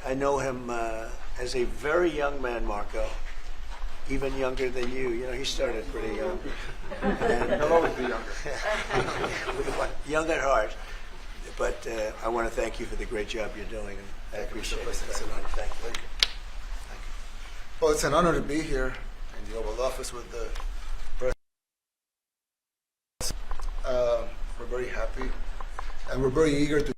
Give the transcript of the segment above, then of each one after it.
I know him as a very young man, Marco, even younger than you. You know, he started pretty young. He'll always be younger. Young at heart. But I want to thank you for the great job you're doing. And I appreciate it very much. Thank you. Well, it's an honor to be here in the Oval Office with the President. We're very happy, and we're very eager to.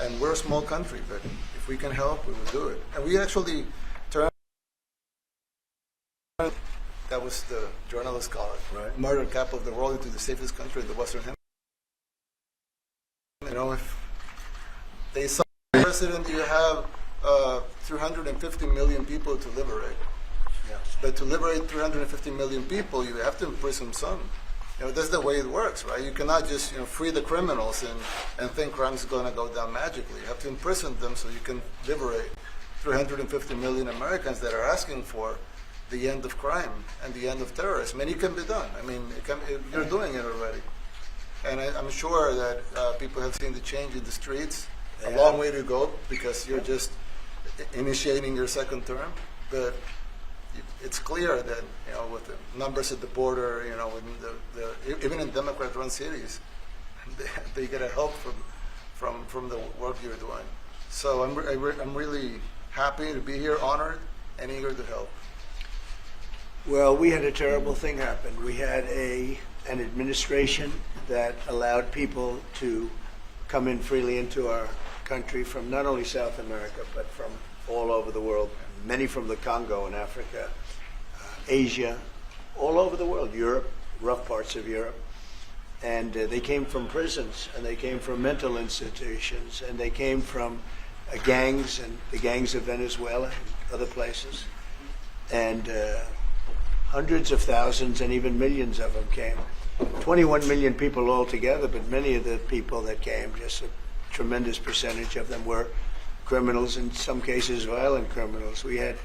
And we're a small country, but if we can help, we will do it. And we actually turned. That was the journalist call it, right? Murder capital of the world into the safest country in the Western Hemisphere. You know, if they saw the president, you have 350 million people to liberate. Yeah. But to liberate 350 million people, you have to imprison some. You know, that's the way it works, right? You cannot just free the criminals and think crime is going to go down magically. You have to imprison them so you can liberate 350 million Americans that are asking for the end of crime and the end of terrorism. And it can be done. I mean, you're doing it already. And I'm sure that people have seen the change in the streets. A long way to go because you're just initiating your second term. But it's clear that with the numbers at the border, even in Democrat-run cities, they get a help from the work you're doing. So I'm really happy to be here, honored, and eager to help. Well, we had a terrible thing happen. We had an administration that allowed people to come in freely into our country from not only South America, but from all over the world, many from the Congo in Africa, Asia, all over the world, Europe, rough parts of Europe. And they came from prisons, and they came from mental institutions, and they came from gangs, and the gangs of Venezuela and other places. And hundreds of thousands and even millions of them came. 21 million people altogether, but many of the people that came, just a tremendous percentage of them were criminals, in some cases violent criminals. We had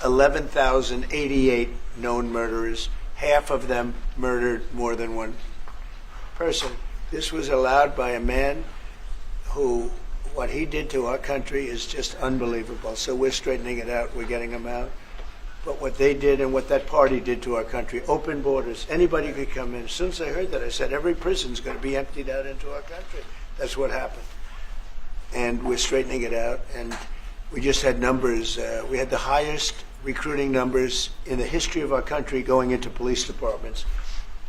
11,088 known murderers. Half of them murdered more than one person. This was allowed by a man who, what he did to our country is just unbelievable. So we're straightening it out. We're getting them out. But what they did and what that party did to our country, open borders, anybody could come in. As soon as I heard that, I said, every prison's going to be emptied out into our country. That's what happened. And we're straightening it out. And we just had numbers. We had the highest recruiting numbers in the history of our country going into police departments.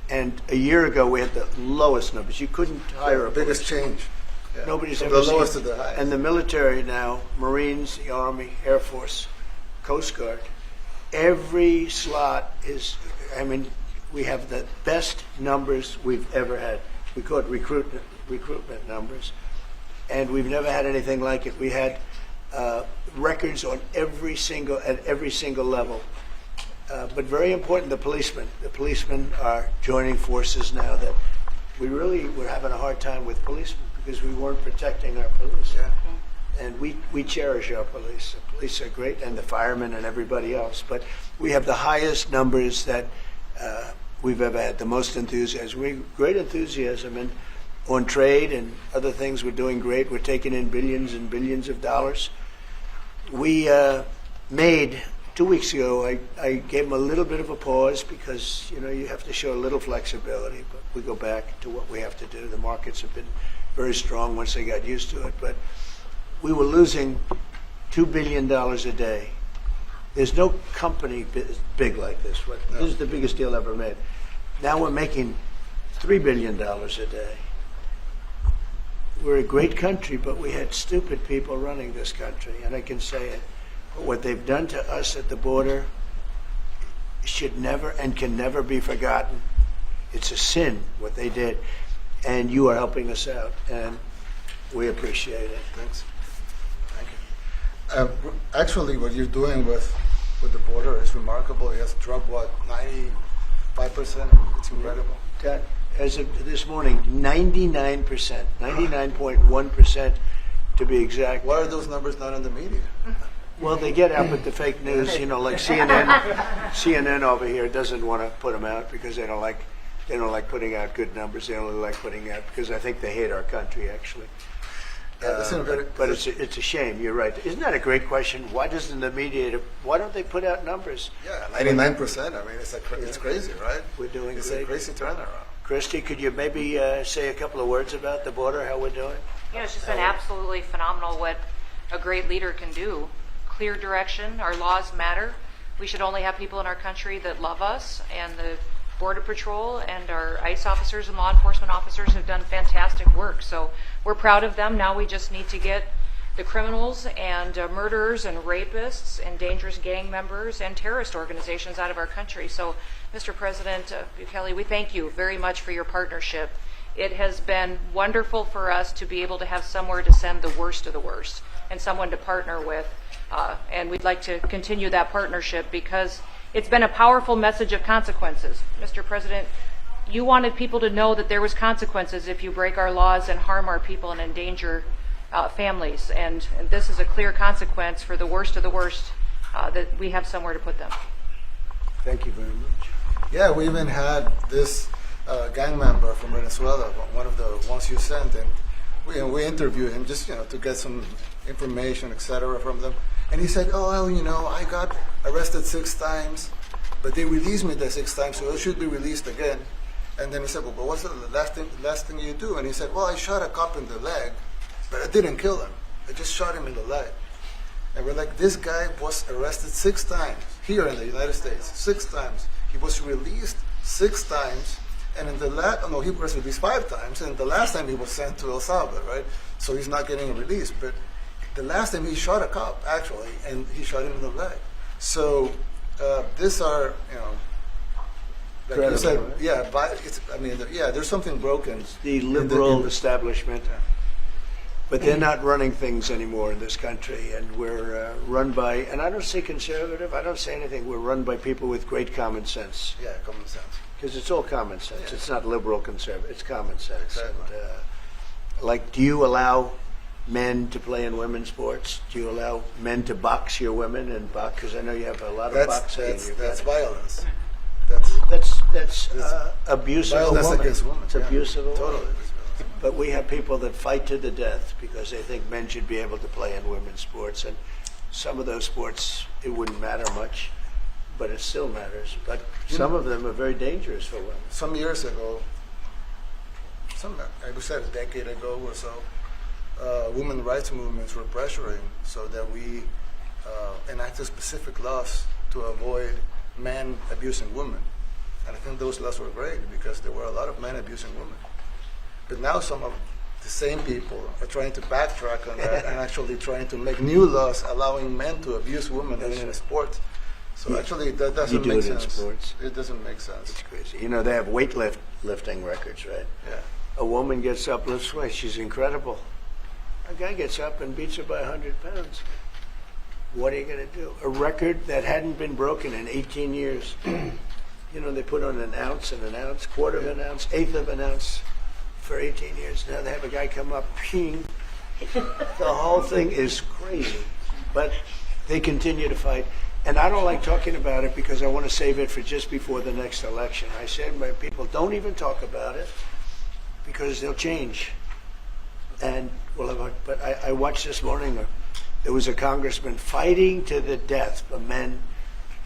And a year ago, we had the lowest numbers. You couldn't hire a biggest change. Yeah. Nobody's From ever the seen lowest to the highest. And the military now, Marines, the Army, Air Force, Coast Guard, every slot is, we have the best numbers we've ever had. We call it recruitment numbers. And we've never had anything like it. We had records on at every single level. But very important, the policemen. The policemen are joining forces now that we really were having a hard time with policemen because we weren't protecting our police. Yeah. And we cherish our police. The police are great, and the firemen and everybody else. But we have the highest numbers that we've ever had, the most enthusiasm. Great enthusiasm. And on trade and other things, we're doing great. We're taking in billions and billions of dollars. We made, 2 weeks ago, I gave them a little bit of a pause because, you have to show a little flexibility. But we go back to what we have to do. The markets have been very strong once they got used to it. But we were losing $2 billion a day. There's no company big like this. This is the biggest deal ever made. Now we're making $3 billion a day. We're a great country, but we had stupid people running this country, and I can say it. But what they've done to us at the border should never and can never be forgotten. It's a sin, what they did, and you are helping us out, and we appreciate it. Thanks. Thank you. Actually, what you're doing with the border is remarkable. It has dropped, 95%? It's incredible. As of this morning, 99%, 99.1% to be exact. Why are those numbers not in the media? Well, they get out with the fake news, like CNN over here doesn't want to put them out because they don't like They don't like putting out good numbers. They only like putting out, because I think they hate our country, actually. But it's a shame. You're right. Isn't that a great question? Why doesn't the media? Why don't they put out numbers? Yeah, 99%. I mean, it's crazy, right? We're doing It's great. a crazy turnaround. Christy, could you maybe say a couple of words about the border? How we're doing? Yeah, it's just been absolutely phenomenal what a great leader can do. Clear direction. Our laws matter. We should only have people in our country that love us, and the Border Patrol and our ICE officers and law enforcement officers have done fantastic work. So we're proud of them. Now we just need to get the criminals and murderers and rapists and dangerous gang members and terrorist organizations out of our country. So, Mr. President Bukele, we thank you very much for your partnership. It has been wonderful for us to be able to have somewhere to send the worst of the worst and someone to partner with. And we'd like to continue that partnership because it's been a powerful message of consequences. Mr. President, you wanted people to know that there was consequences if you break our laws and harm our people and endanger families. And this is a clear consequence for the worst of the worst, that we have somewhere to put them. Thank you very much. Yeah, we even had this gang member from Venezuela, one of the ones you sent, and we interviewed him just to get some information, etc., from them. And he said, "Oh, well, I got arrested 6 times, but they released me the 6th time, so it should be released again." And then he said, "Well, but what's the last thing you do?" And he said, "Well, I shot a cop in the leg, but I didn't kill him. I just shot him in the leg." And we're like, this guy was arrested 6 times here in the United States, 6 times. He was released 6 times, and in the he was released 5 times, and the last time he was sent to El Salvador, right? So he's not getting released. But the last time he shot a cop, actually, and he shot him in the leg. So these are, like you said, right? yeah, there's something broken. The liberal establishment. But they're not running things anymore in this country, and we're run by, and I don't say conservative, I don't say anything, we're run by people with great common sense. Yeah, common sense. Because it's all common sense. Yeah. It's not liberal conservative, it's common sense. Exactly. And, do you allow men to play in women's sports? Do you allow men to box your women and box? Because I know you have a lot of boxing. That's violence. That's abuse of a violence woman. against women. It's abuse of a woman. Totally. But we have people that fight to the death because they think men should be able to play in women's sports. And some of those sports, it wouldn't matter much, but it still matters. But some of them are very dangerous for women. Some years ago, I would say a decade ago or so, women rights movements were pressuring so that we enacted specific laws to avoid men abusing women. And I think those laws were great because there were a lot of men abusing women. But now some of the same people are trying to backtrack on that and actually trying to make new laws allowing men to abuse women in sports. So actually that doesn't make sense. In sports. It doesn't make sense. It's crazy. They have weightlifting records, right? Yeah. A woman gets up, lifts weights, she's incredible. A guy gets up and beats her by 100 pounds. What are you going to do? A record that hadn't been broken in 18 years. They put on an ounce, quarter of an ounce, eighth of an ounce for 18 years. Now they have a guy come up, ping. The whole thing is crazy. But they continue to fight. And I don't like talking about it because I want to save it for just before the next election. I say to my people, don't even talk about it because they'll change. And but I watched this morning, there was a congressman fighting to the death for men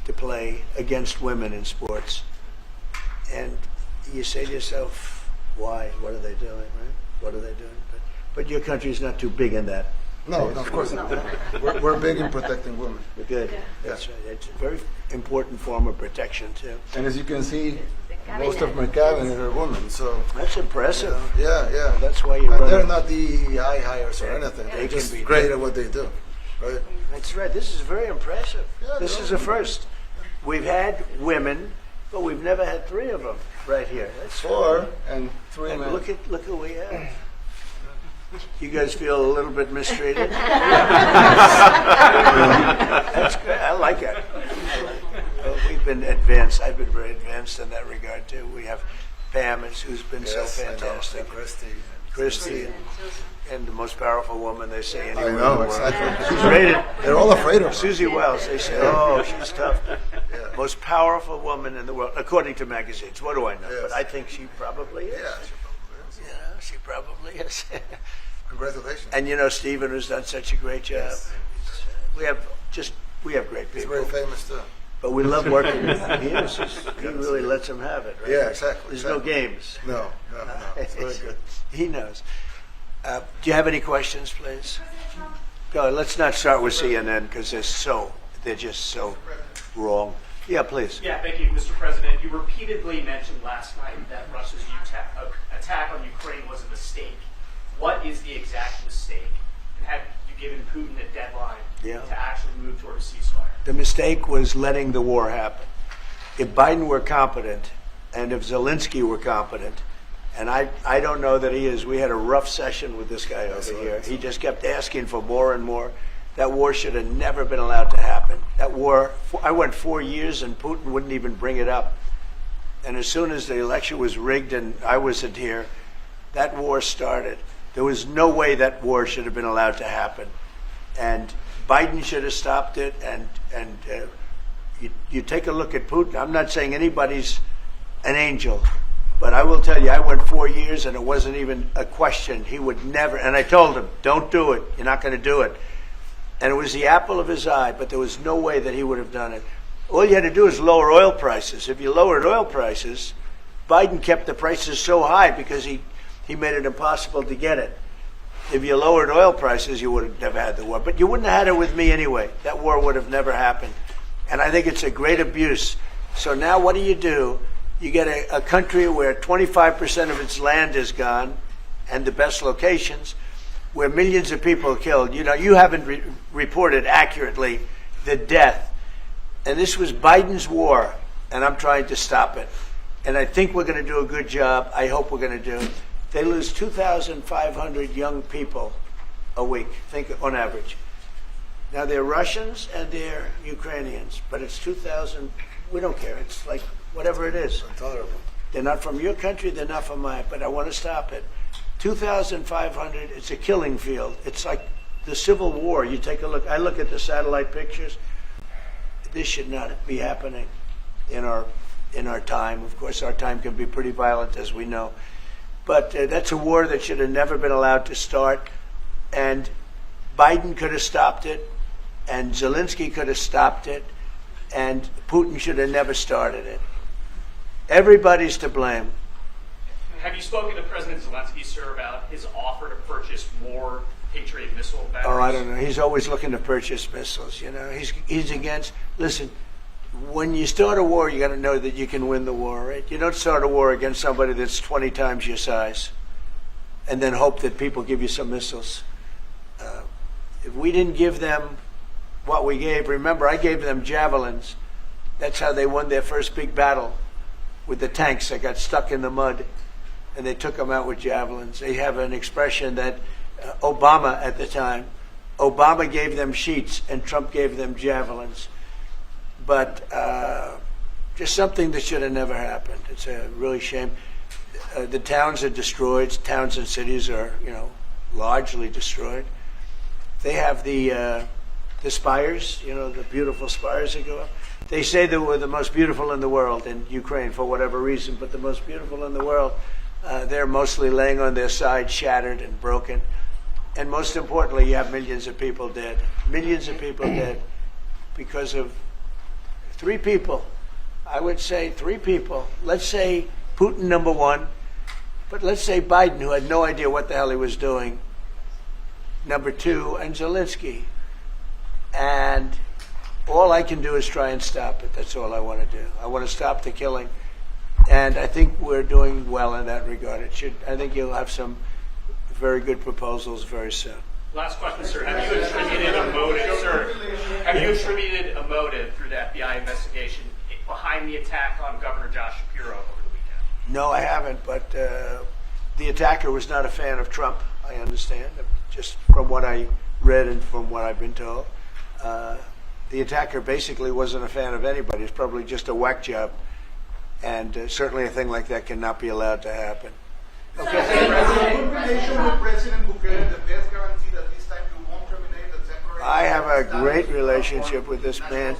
to play against women in sports. And you say to yourself, why? What are they doing, right? What are they doing? But your country's not too big in that. No, of course not. We're big in protecting women. We're good. Yeah. That's right. It's a very important form of protection, too. And as you can see, most of my cabinet are women, so... That's impressive. Yeah. That's why you're And running. they're not DEI hires or anything. They They're can just be great at what they do, right? That's right. This is very impressive. Yeah, This is a first. We've had women, but we've never had 3 of them right here. That's 4 and 3 And men. look at what we have. You guys feel a little bit mistreated? That's good. I like it. Well, we've been advanced. I've been very advanced in that regard too. We have Pam, who's been so Yes, I know. fantastic. And Christy, and the most powerful woman they say I anywhere in the know, world. exactly. She's rated. They're all afraid of her. Susie Wells. They say, oh, she's tough. Yeah. most powerful woman in the world, according to magazines. What do I know? Yes. But I think she probably is. Yeah, she probably is. Yeah, she probably is. Congratulations. And you know, Stephen has done such a great job. Yes. We have great He's people. very famous too. But we love working with him. He really lets them have it. Right? Yeah, exactly. There's no games. No. It's very good. He knows. Do you have any questions, please? Go. Let's not start with CNN because they're just so wrong. Yeah, please. Yeah, thank you, Mr. President. You repeatedly mentioned last night that Russia's attack on Ukraine was a mistake. What is the exact mistake? And have you given Putin a deadline to actually move toward a ceasefire? The mistake was letting the war happen. If Biden were competent, and if Zelensky were competent, and I don't know that he is. We had a rough session with this guy over here. He just kept asking for more and more. That war should have never been allowed to happen. That war, I went 4 years and Putin wouldn't even bring it up. And as soon as the election was rigged and I wasn't here, that war started. There was no way that war should have been allowed to happen. And Biden should have stopped it. And you take a look at Putin. I'm not saying anybody's an angel. But I will tell you, I went 4 years and it wasn't even a question. He would never, and I told him, don't do it. You're not going to do it. And it was the apple of his eye, but there was no way that he would have done it. All you had to do is lower oil prices. If you lowered oil prices, Biden kept the prices so high because he made it impossible to get it. If you lowered oil prices, you would have never had the war. But you wouldn't have had it with me anyway. That war would have never happened. And I think it's a great abuse. So now what do? You get a country where 25% of its land is gone, and the best locations, where millions of people are killed. You know, you haven't reported accurately the death. And this was Biden's war, and I'm trying to stop it. And I think we're going to do a good job. I hope we're going to do. They lose 2,500 young people a week, think on average. Now, they're Russians and they're Ukrainians, but it's 2,000. We don't care. It's like whatever it is. Intolerable. They're not from your country, they're not from mine, but I want to stop it. 2,500, it's a killing field. It's like the Civil War. You take a look, I look at the satellite pictures. This should not be happening in our time. Of course, our time can be pretty violent, as we know. But that's a war that should have never been allowed to start. And Biden could have stopped it, and Zelensky could have stopped it, and Putin should have never started it. Everybody's to blame. Have you spoken to President Zelensky, sir, about his offer to purchase more Patriot missile batteries? Oh, I don't know. He's always looking to purchase missiles. You know, he's against. Listen, when you start a war, you got to know that you can win the war, right? You don't start a war against somebody that's 20 times your size, and then hope that people give you some missiles. If we didn't give them what we gave, remember, I gave them javelins. That's how they won their first big battle with the tanks that got stuck in the mud, and they took them out with javelins. They have an expression that Obama at the time, Obama gave them sheets and Trump gave them javelins. But just something that should have never happened. It's a really shame. The towns are destroyed. Towns and cities are, largely destroyed. They have the spires, the beautiful spires that go up. They say they were the most beautiful in the world in Ukraine for whatever reason, but the most beautiful in the world. They're mostly laying on their side, shattered and broken. And most importantly, you have millions of people dead. Millions of people dead because of 3 people. I would say 3 people. Let's say Putin, number 1. But let's say Biden, who had no idea what the hell he was doing, number 2, and Zelensky. And all I can do is try and stop it. That's all I want to do. I want to stop the killing. And I think we're doing well in that regard. I think you'll have some very good proposals very soon. Last question, sir. Have you attributed a motive, sir? Have you attributed a motive through the FBI investigation behind the attack on Governor Josh Shapiro over the weekend? No, I haven't. But the attacker was not a fan of Trump. I understand, just from what I read and from what I've been told. The attacker basically wasn't a fan of anybody. It's probably just a whack job. And certainly a thing like that cannot be allowed to happen. Okay. Good relation with President Bukele, the best guarantee that this time you won't terminate the temporary... I have a great relationship with this man.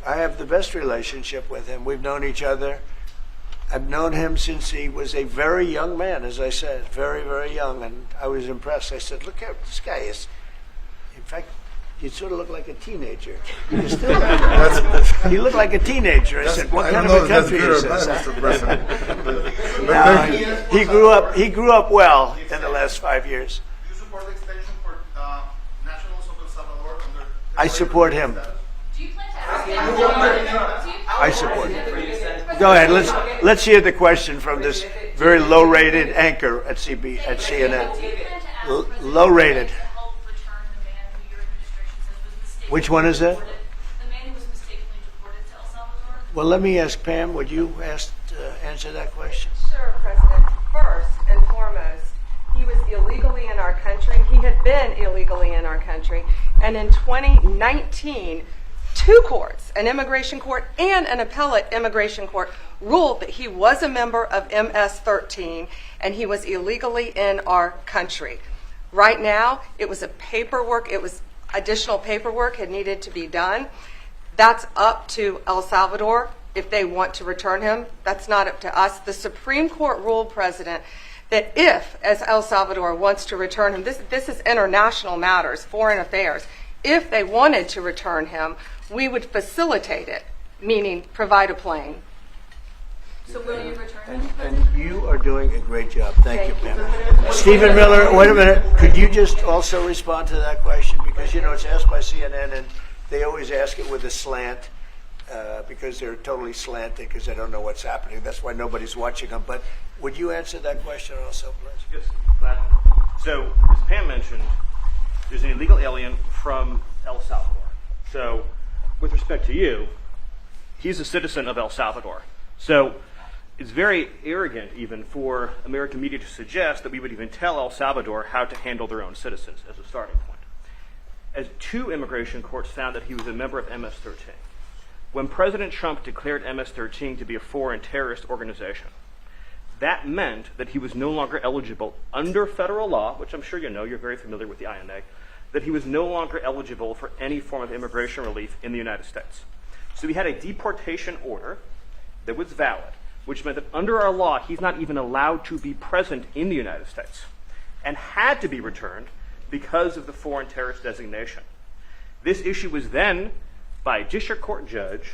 I have the best relationship with him. We've known each other. I've known him since he was a very young man, as I said, very, very young, and I was impressed. I said, look at this guy. In fact, you sort of look like a teenager. You still, you look like a teenager. I said, what kind of a country is this? He grew up well in the last 5 years. Do you support the extension for nationals of El Salvador under? I support him. Do you plan to I support him. Go ahead. Let's hear the question from this very low-rated anchor at CNN. Low-rated. Which one is that? The man who was mistakenly deported to El Salvador. Well, let me ask Pam. Would you answer that question? Sure, President. First and foremost, he was illegally in our country. He had been illegally in our country. And in 2019, two courts, an immigration court and an appellate immigration court, ruled that he was a member of MS-13 and he was illegally in our country. Right now, it was additional paperwork had needed to be done. That's up to El Salvador if they want to return him. That's not up to us. The Supreme Court ruled, President, that if, as El Salvador wants to return him, this is international matters, foreign affairs, if they wanted to return him, we would facilitate it, meaning provide a plane. So will you return him? And you are doing a great job. Thank you, Pam. Stephen Miller, wait a minute. Could you just also respond to that question? Because, it's asked by CNN, and they always ask it with a slant because they're totally slanted because they don't know what's happening. That's why nobody's watching them. But would you answer that question also, please? Yes, gladly. So, as Pam mentioned, there's an illegal alien from El Salvador. So, with respect to you, he's a citizen of El Salvador. So, it's very arrogant even for American media to suggest that we would even tell El Salvador how to handle their own citizens as a starting point. As two immigration courts found that he was a member of MS-13. When President Trump declared MS-13 to be a foreign terrorist organization, that meant that he was no longer eligible under federal law, which I'm sure you know, you're very familiar with the INA, that he was no longer eligible for any form of immigration relief in the United States. So he had a deportation order that was valid, which meant that under our law, he's not even allowed to be present in the United States and had to be returned because of the foreign terrorist designation. This issue was then, by a district court judge,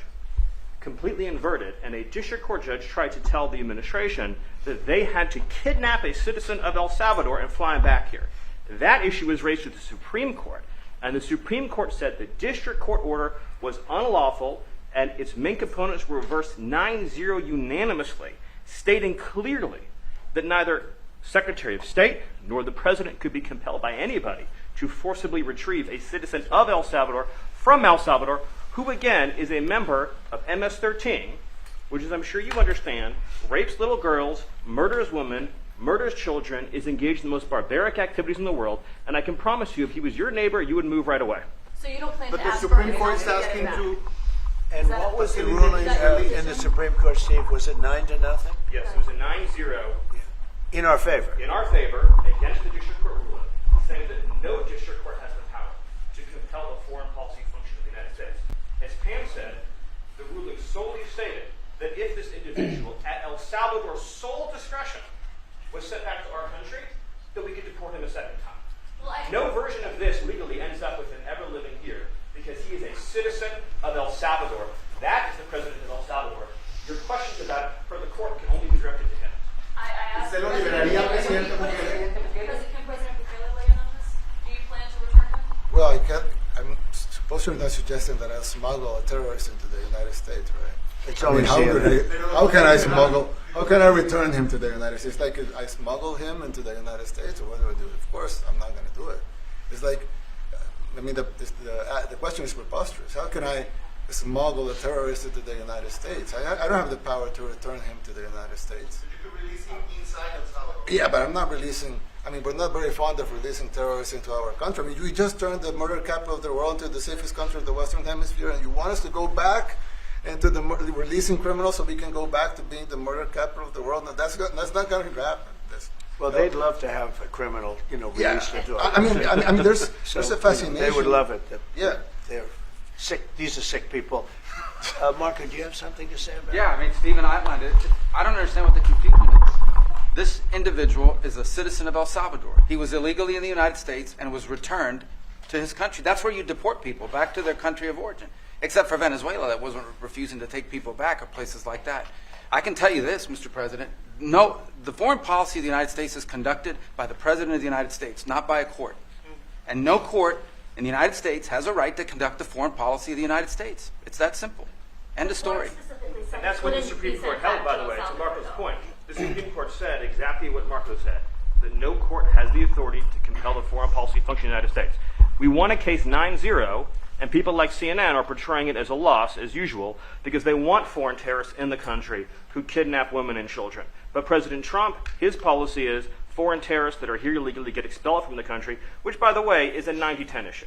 completely inverted, and a district court judge tried to tell the administration that they had to kidnap a citizen of El Salvador and fly him back here. That issue was raised to the Supreme Court, and the Supreme Court said the district court order was unlawful and its main components were reversed 9-0 unanimously, stating clearly that neither Secretary of State nor the President could be compelled by anybody to forcibly retrieve a citizen of El Salvador from El Salvador, who again is a member of MS-13, which, as I'm sure you understand, rapes little girls, murders women, murders children, is engaged in the most barbaric activities in the world, and I can promise you if he was your neighbor, you would move right away. So you don't plan But to the ask Supreme for Court is asking to. And what was the ruling in the Supreme Court, Steve? Was it 9-0? Yes, it was a 9-0 In our favor. in our favor against the district court ruling, saying that no district court has the power to compel the foreign policy function of the United States. As Pam said, the ruling solely stated that if this individual, at El Salvador's sole discretion, was sent back to our country, that we could deport him a second time. No version of this legally ends up with him ever living here because he is a citizen of El Salvador. That is the president of El Salvador. Your questions about it for the court can only be directed to him. I asked. ¿Se lo liberaría, Presidente Bukele? Can President Bukele weigh in on this? Do you plan to return him? Well, I'm suppose you're not suggesting that I'll smuggle a terrorist into the United States, right? It's I mean, always how can I smuggle? How can I return him to the United States? Like I smuggle him into the United States, or what do I do? Of course, I'm not going to do it. It's like, the question is preposterous. How can I smuggle a terrorist into the United States? I don't have the power to return him to the United States. So you could release him inside El Salvador. Yeah, but I'm not releasing. I mean, we're not very fond of releasing terrorists into our country. I mean, we just turned the murder capital of the world into the safest country of the Western Hemisphere, and you want us to go back into the releasing criminals so we can go back to being the murder capital of the world? No, that's not going to happen. Well, they'd love to have a criminal, released into our I mean, there's So, a fascination. They would love it. Yeah. They're sick. These are sick people. Marco, do you have something to say about Yeah, I mean, Stephen outlined it. I don't understand what the confusion is. This individual is a citizen of El Salvador. He was illegally in the United States and was returned to his country. That's where you deport people, back to their country of origin. Except for Venezuela, that wasn't refusing to take people back, or places like that. I can tell you this, Mr. President. No, the foreign policy of the United States is conducted by the President of the United States, not by a court. And no court in the United States has a right to conduct the foreign policy of the United States. It's that simple. End of story. And that's what the Supreme Court held, by the way, to Marco's point. The Supreme Court said exactly what Marco said, that no court has the authority to compel the foreign policy function of the United States. We won a case 9-0, and people like CNN are portraying it as a loss, as usual, because they want foreign terrorists in the country who kidnap women and children. But President Trump, his policy is foreign terrorists that are here illegally get expelled from the country, which, by the way, is a 90-10 issue.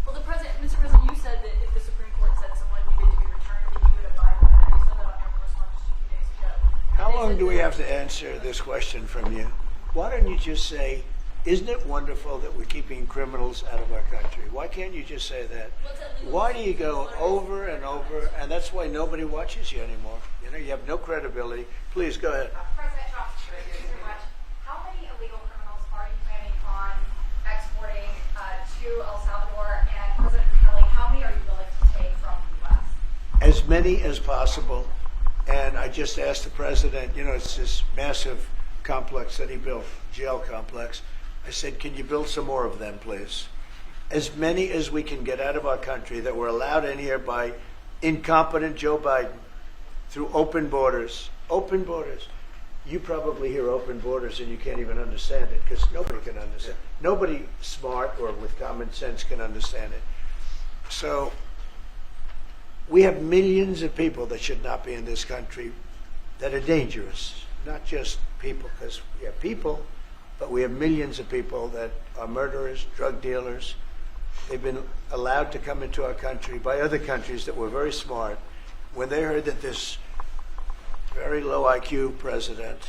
Well, Mr. President, you said that if the Supreme Court said someone needed to be returned, that you would abide by that. You said that on your correspondence just a few days ago. How long do we have to answer this question from you? Why don't you just say, isn't it wonderful that we're keeping criminals out of our country? Why can't you just say that? Why do you go over and over, and that's why nobody watches you anymore? You know, you have no credibility. Please, go ahead. President Trump, thank you very much. How many illegal criminals are you planning on exporting to El Salvador? And President Kelly, how many are you willing to take from the U.S.? As many as possible. And I just asked the president, you know, it's this massive complex that he built, jail complex. I said, can you build some more of them, please? As many as we can get out of our country that were allowed in here by incompetent Joe Biden through open borders. Open borders. You probably hear open borders and you can't even understand it because nobody can understand. Nobody smart or with common sense can understand it. So we have millions of people that should not be in this country that are dangerous, not just people, because we have people, but we have millions of people that are murderers, drug dealers. They've been allowed to come into our country by other countries that were very smart. When they heard that this very low IQ president,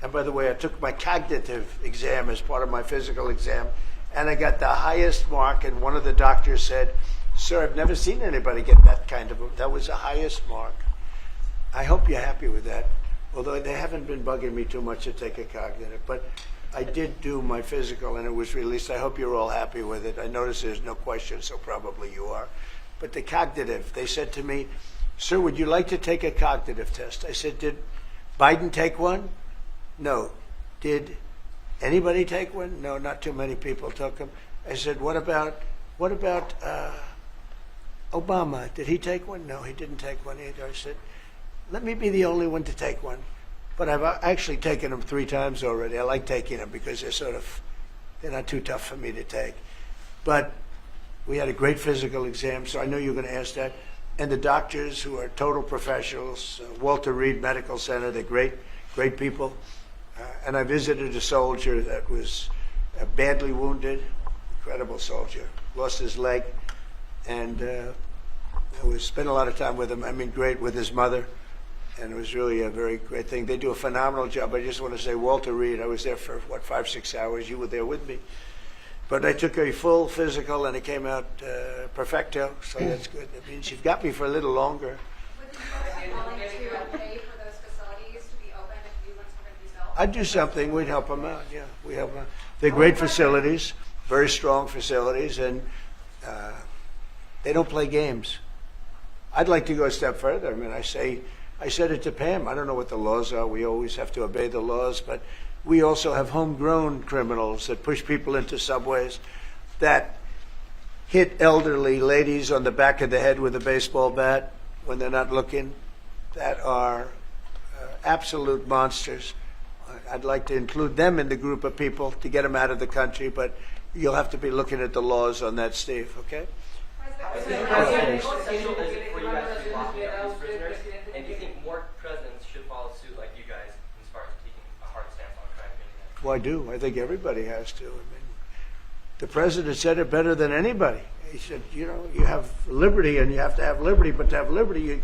and by the way, I took my cognitive exam as part of my physical exam, and I got the highest mark, and one of the doctors said, sir, I've never seen anybody get that kind of, that was the highest mark. I hope you're happy with that, although they haven't been bugging me too much to take a cognitive, but I did do my physical and it was released. I hope you're all happy with it. I notice there's no question, so probably you are. But the cognitive, they said to me, sir, would you like to take a cognitive test? I said, did Biden take one? No. Did anybody take one? No, not too many people took them. I said, what about Obama? Did he take one? No, he didn't take one either. I said, let me be the only one to take one. But I've actually taken them 3 times already. I like taking them because they're not too tough for me to take. But we had a great physical exam, so I know you're going to ask that. And the doctors who are total professionals, Walter Reed Medical Center, they're great people. And I visited a soldier that was badly wounded, incredible soldier, lost his leg. And I spent a lot of time with him. I mean, great with his mother. And it was really a very great thing. They do a phenomenal job. I just want to say, Walter Reed, I was there for, 5-6 hours. You were there with me. But I took a full physical, and it came out perfecto, so that's good. It means you've got me for a little longer. Would you be willing to pay for those facilities to be open if new ones were going to be built? I'd do something. We'd help them out, yeah. We help them out. They're great facilities, very strong facilities, and they don't play games. I'd like to go a step further. I mean, I said it to Pam. I don't know what the laws are. We always have to obey the laws, but we also have homegrown criminals that push people into subways, that hit elderly ladies on the back of the head with a baseball bat when they're not looking, that are absolute monsters. I'd like to include them in the group of people to get them out of the country, but you'll have to be looking at the laws on that, Steve, okay? And do you think more presidents should follow suit like you guys as far as taking a hard stance on crime getting that? Well, I do. I think everybody has to. I mean, the president said it better than anybody. He said, you know, you have liberty and you have to have liberty, but to have liberty,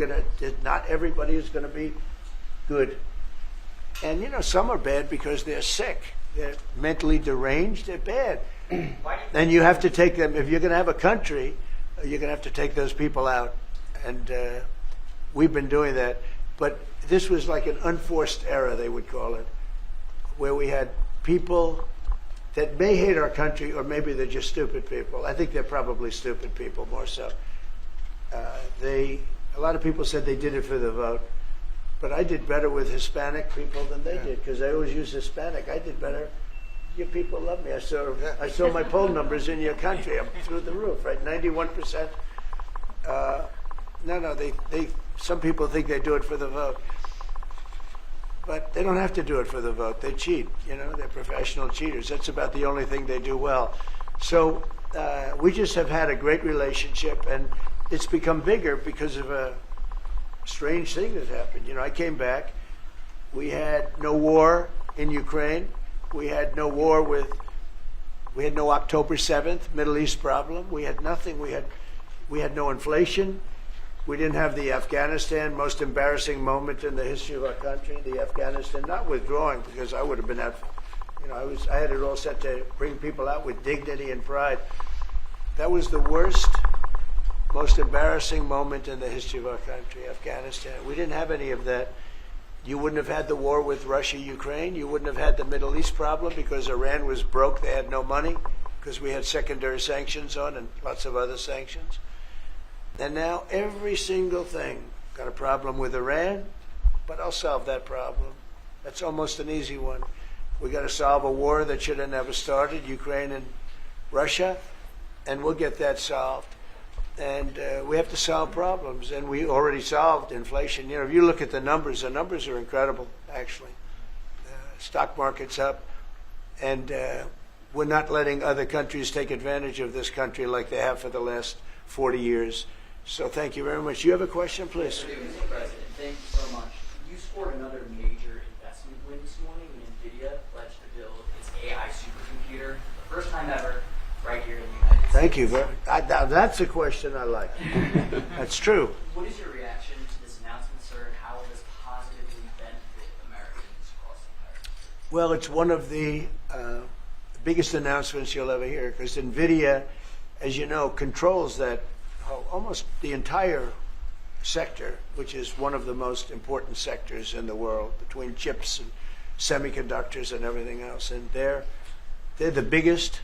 not everybody is going to be good. And, you know, some are bad because they're sick. They're mentally deranged. They're bad. And you have to take them. If you're going to have a country, you're going to have to take those people out. And we've been doing that. But this was like an unforced error, they would call it, where we had people that may hate our country, or maybe they're just stupid people. I think they're probably stupid people more so. A lot of people said they did it for the vote, but I did better with Hispanic people than they did, because they always use Hispanic. I did better. Your people love me. I saw my poll numbers in your country. I'm through the roof, right? 91%. No, some people think they do it for the vote. But they don't have to do it for the vote. They cheat. They're professional cheaters. That's about the only thing they do well. So we just have had a great relationship, and it's become bigger because of a strange thing that happened. I came back. We had no war in Ukraine. We had no war we had no October 7th Middle East problem. We had nothing. We had no inflation. We didn't have the Afghanistan, most embarrassing moment in the history of our country, the Afghanistan, not withdrawing, because I would have been out, I had it all set to bring people out with dignity and pride. That was the worst, most embarrassing moment in the history of our country, Afghanistan. We didn't have any of that. You wouldn't have had the war with Russia, Ukraine. You wouldn't have had the Middle East problem because Iran was broke. They had no money because we had secondary sanctions on and lots of other sanctions. And now every single thing, got a problem with Iran, but I'll solve that problem. That's almost an easy one. We got to solve a war that should have never started, Ukraine and Russia, and we'll get that solved. And we have to solve problems, and we already solved inflation. If you look at the numbers are incredible, actually. Stock market's up, and we're not letting other countries take advantage of this country like they have for the last 40 years. So thank you very much. You have a question, please? Mr. President, thank you so much. You scored another major investment win this morning when Nvidia pledged to build its AI supercomputer, the first time ever, right here in the United States. Thank you. That's a question I like. That's true. What is your reaction to this announcement, sir, and how will this positively benefit Americans across the entire country? Well, it's one of the biggest announcements you'll ever hear, because Nvidia, as you know, controls that almost the entire sector, which is one of the most important sectors in the world, between chips and semiconductors and everything else. And they're the biggest.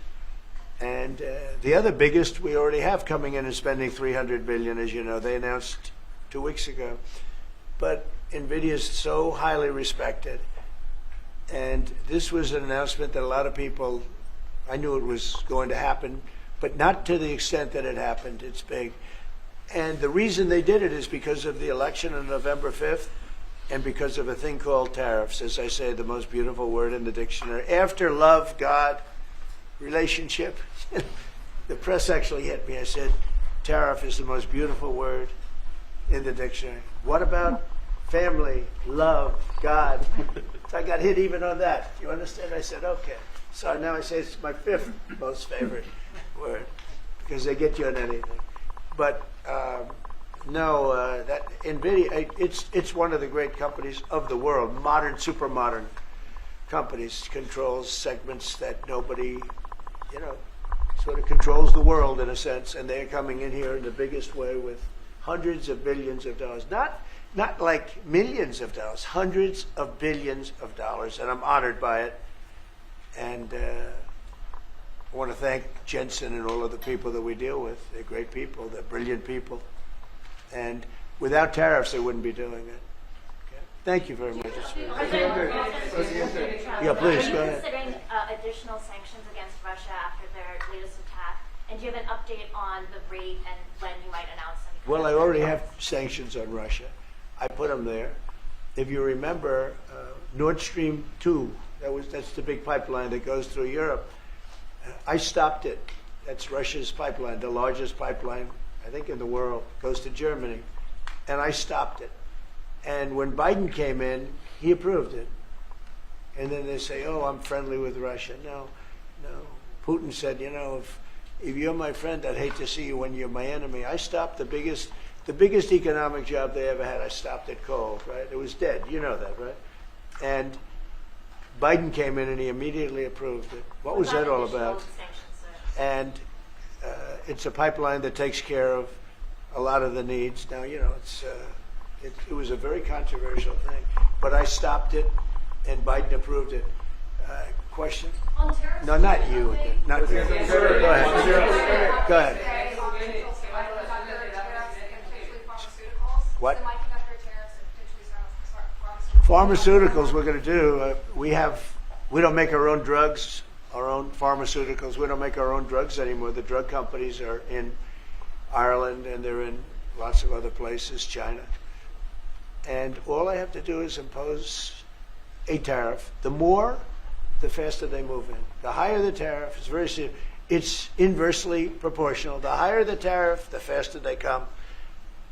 And the other biggest we already have coming in and spending $300 billion, as you know. They announced 2 weeks ago. But Nvidia is so highly respected. And this was an announcement that a lot of people, I knew it was going to happen, but not to the extent that it happened. It's big. And the reason they did it is because of the election on November 5th and because of a thing called tariffs. As I say, the most beautiful word in the dictionary. After love, God, relationship. The press actually hit me. I said, tariff is the most beautiful word in the dictionary. What about family, love, God? So I got hit even on that. You understand? I said, okay. So now I say it's my 5th most favorite word, because they get you on anything. But that Nvidia, it's one of the great companies of the world, modern, super modern companies, controls segments that nobody, sort of controls the world in a sense, and they're coming in here in the biggest way with hundreds of billions of dollars. Not like millions of dollars, hundreds of billions of dollars, and I'm honored by it. And I want to thank Jensen and all of the people that we deal with. They're great people. They're brilliant people. And without tariffs, they wouldn't be doing it. Okay? Thank you very much. Yeah, please, go ahead. Considering additional sanctions against Russia after their latest attack, and do you have an update on the rate and when you might announce them? Well, I already have sanctions on Russia. I put them there. If you remember, Nord Stream 2, that's the big pipeline that goes through Europe. I stopped it. That's Russia's pipeline, the largest pipeline, I think, in the world. Goes to Germany. And I stopped it. And when Biden came in, he approved it. And then they say, oh, I'm friendly with Russia. No. Putin said, if you're my friend, I'd hate to see you when you're my enemy. I stopped the biggest economic job they ever had. I stopped it cold, right? It was dead. You know that, right? And Biden came in and he immediately approved it. What was that all about? And it's a pipeline that takes care of a lot of the needs. Now, It was a very controversial thing, but I stopped it, and Biden approved it. Question? On tariffs, No, not you. Not you. Go ahead. Go ahead. What? Pharmaceuticals we're going to do. We don't make our own drugs, our own pharmaceuticals. We don't make our own drugs anymore. The drug companies are in Ireland and they're in lots of other places, China. And all I have to do is impose a tariff. The more, the faster they move in. The higher the tariff, it's very serious. It's inversely proportional. The higher the tariff, the faster they come.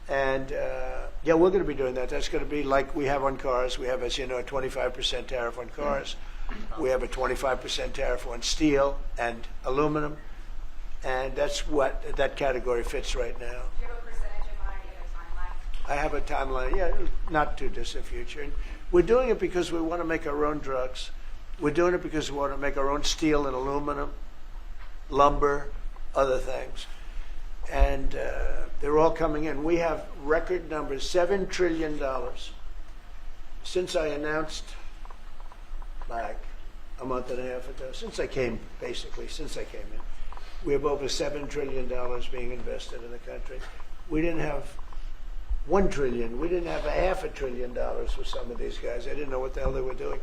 And yeah, we're going to be doing that. That's going to be like we have on cars. We have, as you know, a 25% tariff on cars. We have a 25% tariff on steel and aluminum. And that's what that category fits right now. Do you have a percentage in mind? Do you have a timeline? I have a timeline, yeah, not too distant future. And we're doing it because we want to make our own drugs. We're doing it because we want to make our own steel and aluminum, lumber, other things. And they're all coming in. We have record numbers, $7 trillion. Since I announced, like a month and a half ago, since I came in, we have over $7 trillion being invested in the country. We didn't have $1 trillion. We didn't have $500 billion for some of these guys. I didn't know what the hell they were doing.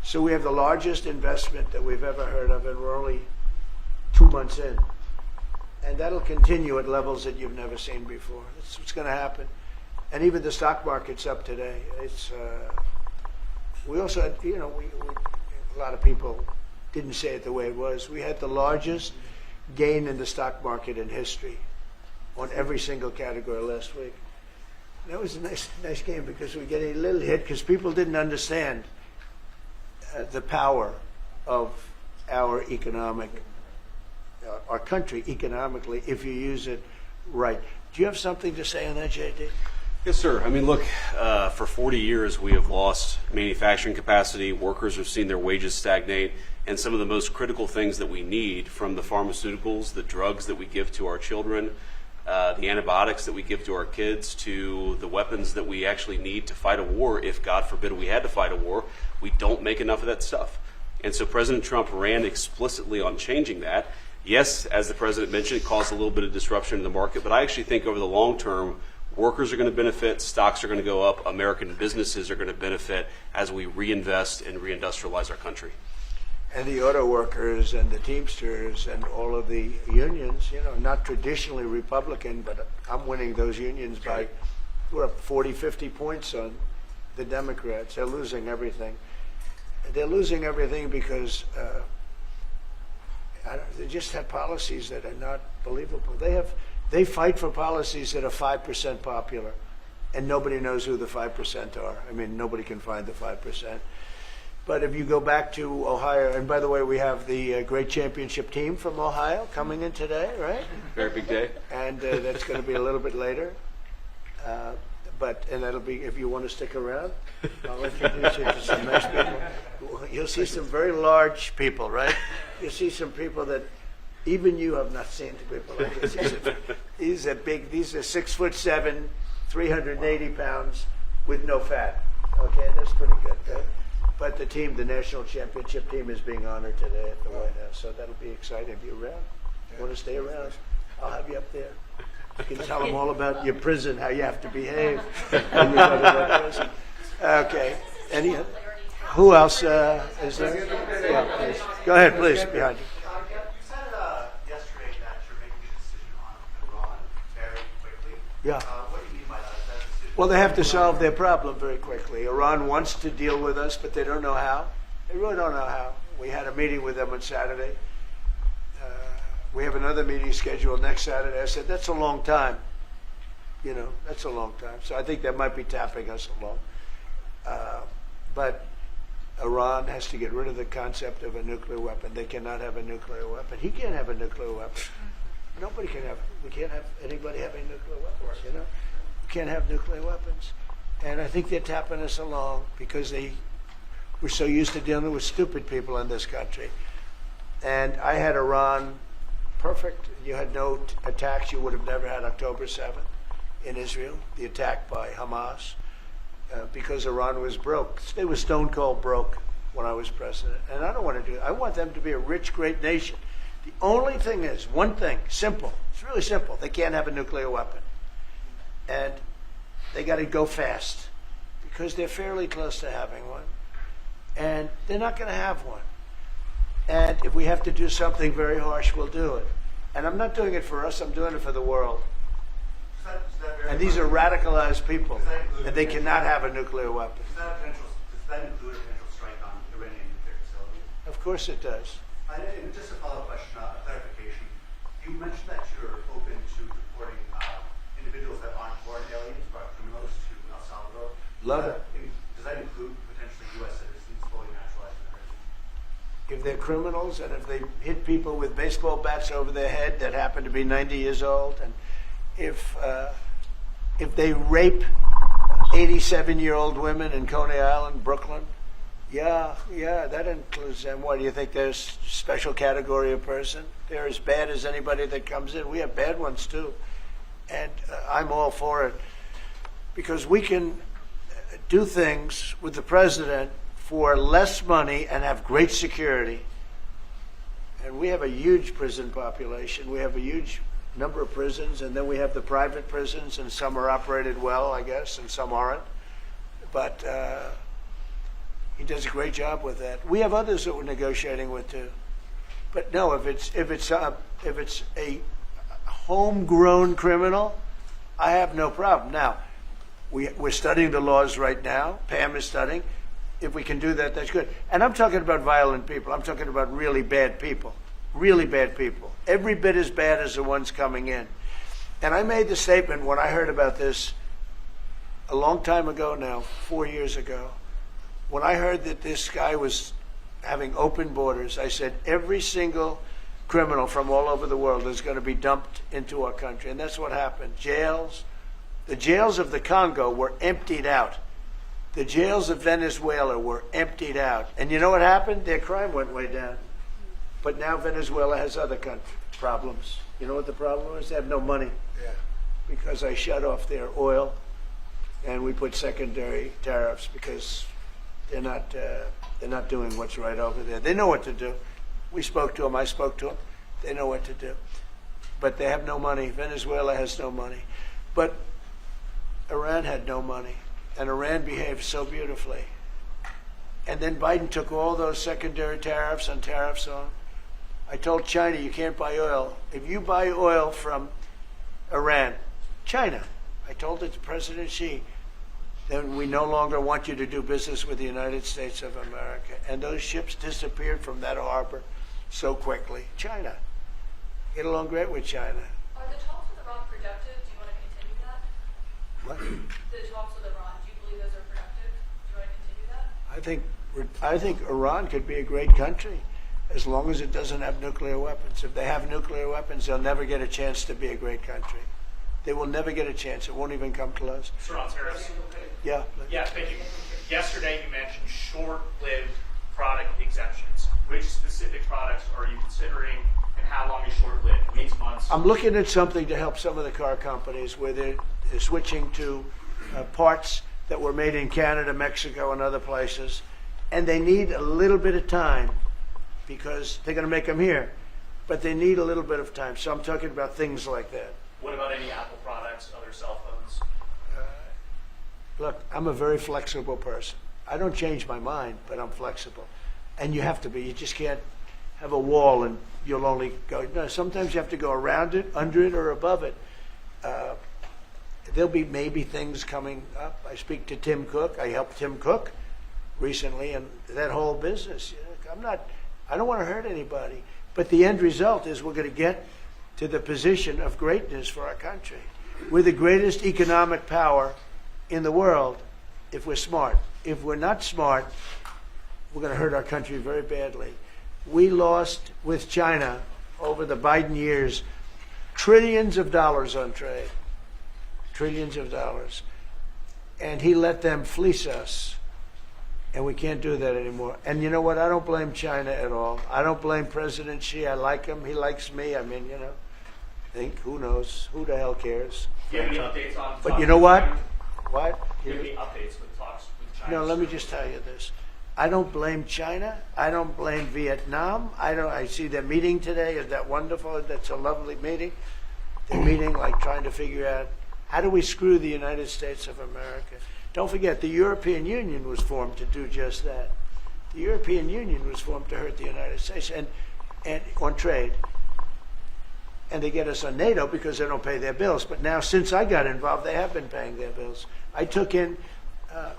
So we have the largest investment that we've ever heard of, and we're only 2 months in. And that'll continue at levels that you've never seen before. That's what's going to happen. And even the stock market's up today. It's we also had, you know, a lot of people didn't say it the way it was. We had the largest gain in the stock market in history on every single category last week. That was a nice game because we get a little hit because people didn't understand the power of our country economically if you use it right. Do you have something to say on that, JD? Yes, sir. I mean, look, for 40 years we have lost manufacturing capacity. Workers have seen their wages stagnate, and some of the most critical things that we need, from the pharmaceuticals, the drugs that we give to our children, the antibiotics that we give to our kids, to the weapons that we actually need to fight a war, if God forbid we had to fight a war, we don't make enough of that stuff. And so President Trump ran explicitly on changing that. Yes, as the president mentioned, it caused a little bit of disruption in the market, but I actually think over the long term, workers are going to benefit, stocks are going to go up, American businesses are going to benefit as we reinvest and reindustrialize our country. And the auto workers and the Teamsters and all of the unions, you know, not traditionally Republican, but I'm winning those unions by, we're up 40, 50 points on the Democrats. They're losing everything. They're losing everything because they just have policies that are not believable. They fight for policies that are 5% popular, and nobody knows who the 5% are. I mean, nobody can find the 5%. But if you go back to Ohio, and by the way, we have the great championship team from Ohio coming in today, right? Very big day. And that's going to be a little bit later. And that'll be, if you want to stick around, I'll introduce you to some nice people. You'll see some very large people, right? You'll see some people that even you have not seen, people like this. These are big, these are 6'7", 380 pounds with no fat. Okay, that's pretty good, right? But the team, the national championship team, is being honored today at the White House, so that'll be exciting. If you're around, you want to stay around, I'll have you up there. You can tell them all about your prison, how you have to behave when you go to that prison. Okay. Who else is there? Yeah, please. Go ahead, please, behind you. You said yesterday that you're making a decision on Iran very quickly. Yeah. What do you mean by that? Is that a decision? Well, they have to solve their problem very quickly. Iran wants to deal with us, but they don't know how. They really don't know how. We had a meeting with them on Saturday. We have another meeting scheduled next Saturday. I said, that's a long time. You know, that's a long time. So I think they might be tapping us along. But Iran has to get rid of the concept of a nuclear weapon. They cannot have a nuclear weapon. He can't have a nuclear weapon. Nobody can have. We can't have anybody having nuclear weapons, you know. We can't have nuclear weapons. And I think they're tapping us along because we're so used to dealing with stupid people in this country. And I had Iran perfect. You had no attacks. You would have never had October 7th. in Israel, the attack by Hamas, because Iran was broke. They were stone cold broke when I was president. And I don't want to do it. I want them to be a rich, great nation. The only thing is, one thing, simple. It's really simple. They can't have a nuclear weapon. And they got to go fast because they're fairly close to having one. And they're not going to have one. And if we have to do something very harsh, we'll do it. And I'm not doing it for us. I'm doing it for the world. And these are radicalized people, and they cannot have a nuclear weapon. Does that include a potential strike on Iranian nuclear facility? Of course it does. And just a follow-up question, a clarification. You mentioned that you're open to deporting individuals that aren't foreign aliens, but criminals to El Salvador. Love it. Does that include potentially U.S. citizens fully naturalized Americans? If they're criminals and if they hit people with baseball bats over their head that happen to be 90 years old, and if they rape 87-year-old women in Coney Island, Brooklyn, yeah, that includes them. What, do you think there's a special category of person? They're as bad as anybody that comes in. We have bad ones too. And I'm all for it because we can do things with the president for less money and have great security. And we have a huge prison population. We have a huge number of prisons, and then we have the private prisons, and some are operated well, I guess, and some aren't. But he does a great job with that. We have others that we're negotiating with too. But no, if it's a homegrown criminal, I have no problem. Now, we're studying the laws right now. Pam is studying. If we can do that, that's good. And I'm talking about violent people. I'm talking about really bad people. Really bad people. Every bit as bad as the ones coming in. And I made the statement when I heard about this a long time ago now, 4 years ago. When I heard that this guy was having open borders, I said every single criminal from all over the world is going to be dumped into our country. And that's what happened. The jails of the Congo were emptied out. The jails of Venezuela were emptied out. And you know what happened? Their crime went way down. But now Venezuela has other problems. You know what the problem is? They have no money. Yeah. Because I shut off their oil, and we put secondary tariffs because they're not doing what's right over there. They know what to do. We spoke to them. I spoke to them. They know what to do. But they have no money. Venezuela has no money. But Iran had no money. And Iran behaved so beautifully. And then Biden took all those secondary tariffs and tariffs on. I told China, you can't buy oil. If you buy oil from Iran, China, I told it to President Xi, then we no longer want you to do business with the United States of America. And those ships disappeared from that harbor so quickly. China. Get along great with China. Are the talks with Iran productive? Do you want to continue that? What? The talks with Iran, do you believe those are productive? Do you want to continue that? I think Iran could be a great country as long as it doesn't have nuclear weapons. If they have nuclear weapons, they'll never get a chance to be a great country. They will never get a chance. It won't even come close. Sir, on tariffs. Yeah. Yeah, thank you. Yesterday you mentioned short-lived product exemptions. Which specific products are you considering, and how long is short-lived? Weeks, months? I'm looking at something to help some of the car companies where they're switching to parts that were made in Canada, Mexico, and other places, and they need a little bit of time because they're going to make them here, but they need a little bit of time. So I'm talking about things like that. What about any Apple products, other cell phones? Look, I'm a very flexible person. I don't change my mind, but I'm flexible. And you have to be. You just can't have a wall and you'll only go. No, sometimes you have to go around it, under it, or above it. There'll be maybe things coming up. I speak to Tim Cook. I helped Tim Cook recently, and that whole business. I don't want to hurt anybody. But the end result is we're going to get to the position of greatness for our country. We're the greatest economic power in the world if we're smart. If we're not smart, we're going to hurt our country very badly. We lost with China over the Biden years trillions of dollars on trade. Trillions of dollars. And he let them fleece us. And we can't do that anymore. And you know what? I don't blame China at all. I don't blame President Xi. I like him. He likes me. I mean, think. Who knows? Who the hell cares? Do you have any updates on? But talks you know with what? China? What? Do you have any updates with talks with China? No, let me just tell you this. I don't blame China. I don't blame Vietnam. I see their meeting today. Is that wonderful? That's a lovely meeting. They're meeting, like trying to figure out how do we screw the United States of America. Don't forget, the European Union was formed to do just that. The European Union was formed to hurt the United States and on trade. And they get us on NATO because they don't pay their bills. But now, since I got involved, they have been paying their bills. I took in over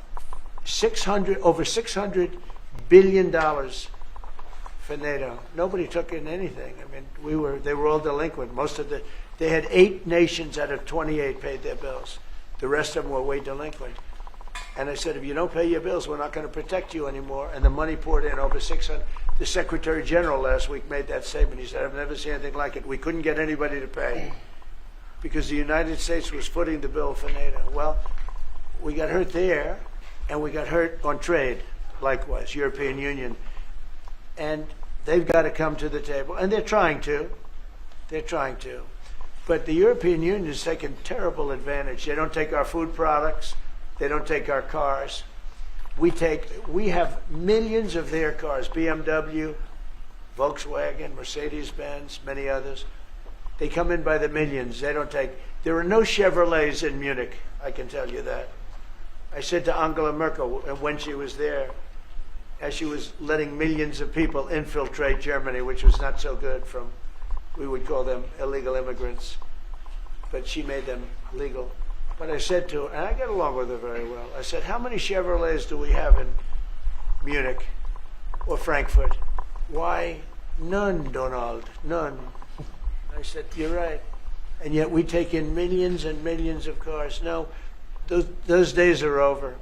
$600 billion for NATO. Nobody took in anything. I mean, they were all delinquent. They had 8 nations out of 28 paid their bills. The rest of them were way delinquent. And I said, if you don't pay your bills, we're not going to protect you anymore. And the money poured in, over 600. The Secretary General last week made that statement. He said, I've never seen anything like it. We couldn't get anybody to pay because the United States was footing the bill for NATO. Well, we got hurt there, and we got hurt on trade, likewise, European Union. And they've got to come to the table. And they're trying to. They're trying to. But the European Union has taken terrible advantage. They don't take our food products. They don't take our cars. We have millions of their cars, BMW, Volkswagen, Mercedes-Benz, many others. They come in by the millions. They don't take. There are no Chevrolets in Munich, I can tell you that. I said to Angela Merkel when she was there, as she was letting millions of people infiltrate Germany, which was not so good from, we would call them illegal immigrants, but she made them legal. But I said to her, and I get along with her very well, I said, how many Chevrolets do we have in Munich or Frankfurt? Why, none, Donald, none. I said, you're right. And yet we take in millions and millions of cars. No, those days are over.